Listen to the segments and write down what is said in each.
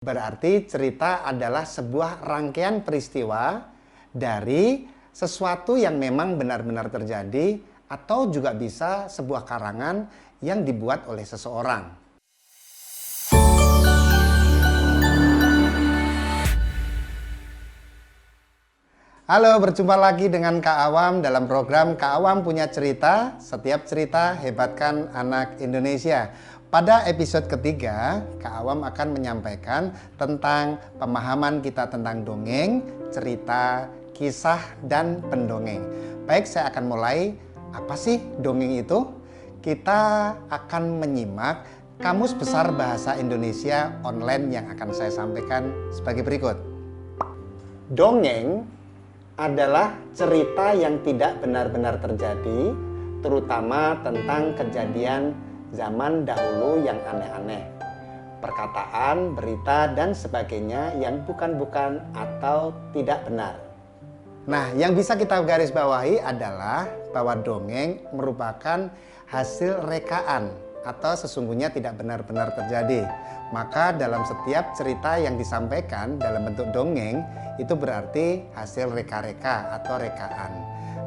Berarti cerita adalah sebuah rangkaian peristiwa dari sesuatu yang memang benar-benar terjadi atau juga bisa sebuah karangan yang dibuat oleh seseorang. Halo, berjumpa lagi dengan Kak Awam dalam program Kak Awam Punya Cerita. Setiap cerita hebatkan anak Indonesia. Pada episode ketiga, Kak Awam akan menyampaikan tentang pemahaman kita tentang dongeng, cerita, kisah, dan pendongeng. Baik, saya akan mulai. Apa sih dongeng itu? Kita akan menyimak Kamus Besar Bahasa Indonesia online yang akan saya sampaikan sebagai berikut. Dongeng adalah cerita yang tidak benar-benar terjadi, terutama tentang kejadian zaman dahulu yang aneh-aneh, perkataan, berita, dan sebagainya yang bukan-bukan atau tidak benar. Nah, yang bisa kita garis bawahi adalah bahwa dongeng merupakan hasil rekaan atau sesungguhnya tidak benar-benar terjadi. Maka dalam setiap cerita yang disampaikan dalam bentuk dongeng, itu berarti hasil reka-reka atau rekaan.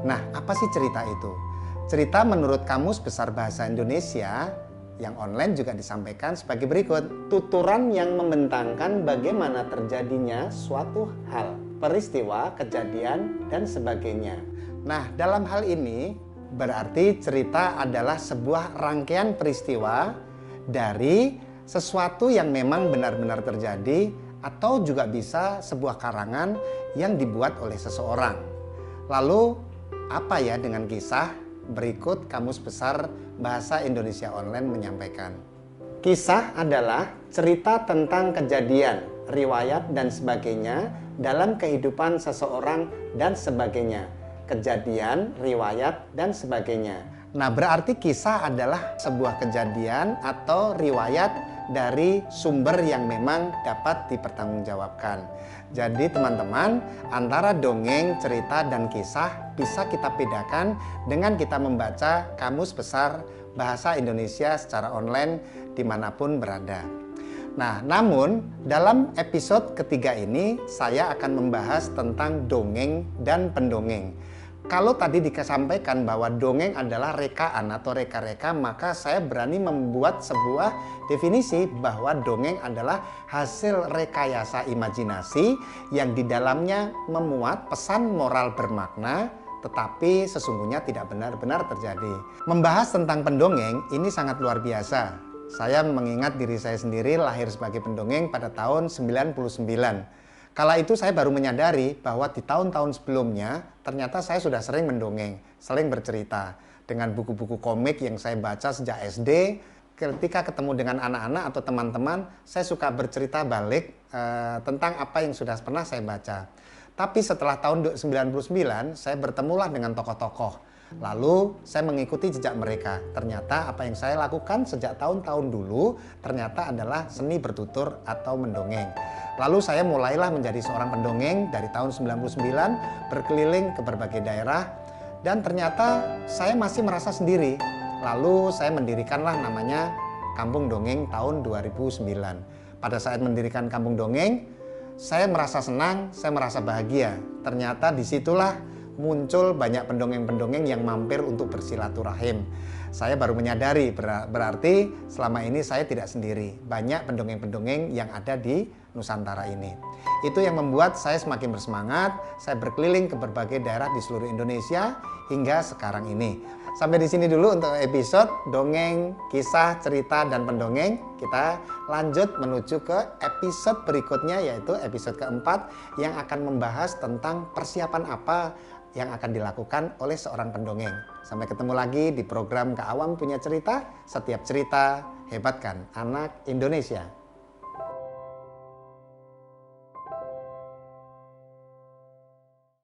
Nah, apa sih cerita itu? Cerita menurut Kamus Besar Bahasa Indonesia yang online juga disampaikan sebagai berikut. Tuturan yang membentangkan bagaimana terjadinya suatu hal, peristiwa, kejadian, dan sebagainya. Nah, dalam hal ini berarti cerita adalah sebuah rangkaian peristiwa dari sesuatu yang memang benar-benar terjadi atau juga bisa sebuah karangan yang dibuat oleh seseorang. Lalu apa ya dengan kisah? Berikut Kamus Besar Bahasa Indonesia Online menyampaikan. Kisah adalah cerita tentang kejadian, riwayat dan sebagainya dalam kehidupan seseorang dan sebagainya. Kejadian, riwayat dan sebagainya. Nah, berarti kisah adalah sebuah kejadian atau riwayat dari sumber yang memang dapat dipertanggungjawabkan. Jadi teman-teman, antara dongeng, cerita, dan kisah bisa kita bedakan dengan kita membaca Kamus Besar Bahasa Indonesia secara online dimanapun berada. Nah, namun dalam episode ketiga ini saya akan membahas tentang dongeng dan pendongeng. Kalau tadi disampaikan bahwa dongeng adalah rekaan atau reka-reka, maka saya berani membuat sebuah definisi bahwa dongeng adalah hasil rekayasa imajinasi yang di dalamnya memuat pesan moral bermakna, tetapi sesungguhnya tidak benar-benar terjadi. Membahas tentang pendongeng ini sangat luar biasa. Saya mengingat diri saya sendiri lahir sebagai pendongeng pada tahun 99. Kala itu saya baru menyadari bahwa di tahun-tahun sebelumnya ternyata saya sudah sering mendongeng, sering bercerita. Dengan buku-buku komik yang saya baca sejak SD, ketika ketemu dengan anak-anak atau teman-teman, saya suka bercerita balik tentang apa yang sudah pernah saya baca. Tapi setelah tahun 99, saya bertemulah dengan tokoh-tokoh. Lalu saya mengikuti jejak mereka. Ternyata apa yang saya lakukan sejak tahun-tahun dulu ternyata adalah seni bertutur atau mendongeng. Lalu saya mulailah menjadi seorang pendongeng dari tahun 99, berkeliling ke berbagai daerah, dan ternyata saya masih merasa sendiri. Lalu saya mendirikanlah namanya Kampung Dongeng tahun 2009. Pada saat mendirikan Kampung Dongeng, saya merasa senang, saya merasa bahagia. Ternyata disitulah muncul banyak pendongeng-pendongeng yang mampir untuk bersilaturahim. Saya baru menyadari berarti selama ini saya tidak sendiri. Banyak pendongeng-pendongeng yang ada di Nusantara ini. Itu yang membuat saya semakin bersemangat. Saya berkeliling ke berbagai daerah di seluruh Indonesia hingga sekarang ini. Sampai di sini dulu untuk episode dongeng, kisah, cerita, dan pendongeng. Kita lanjut menuju ke episode berikutnya, yaitu episode keempat yang akan membahas tentang persiapan apa yang akan dilakukan oleh seorang pendongeng. Sampai ketemu lagi di program Kak Awam Punya Cerita. Setiap cerita hebatkan anak Indonesia.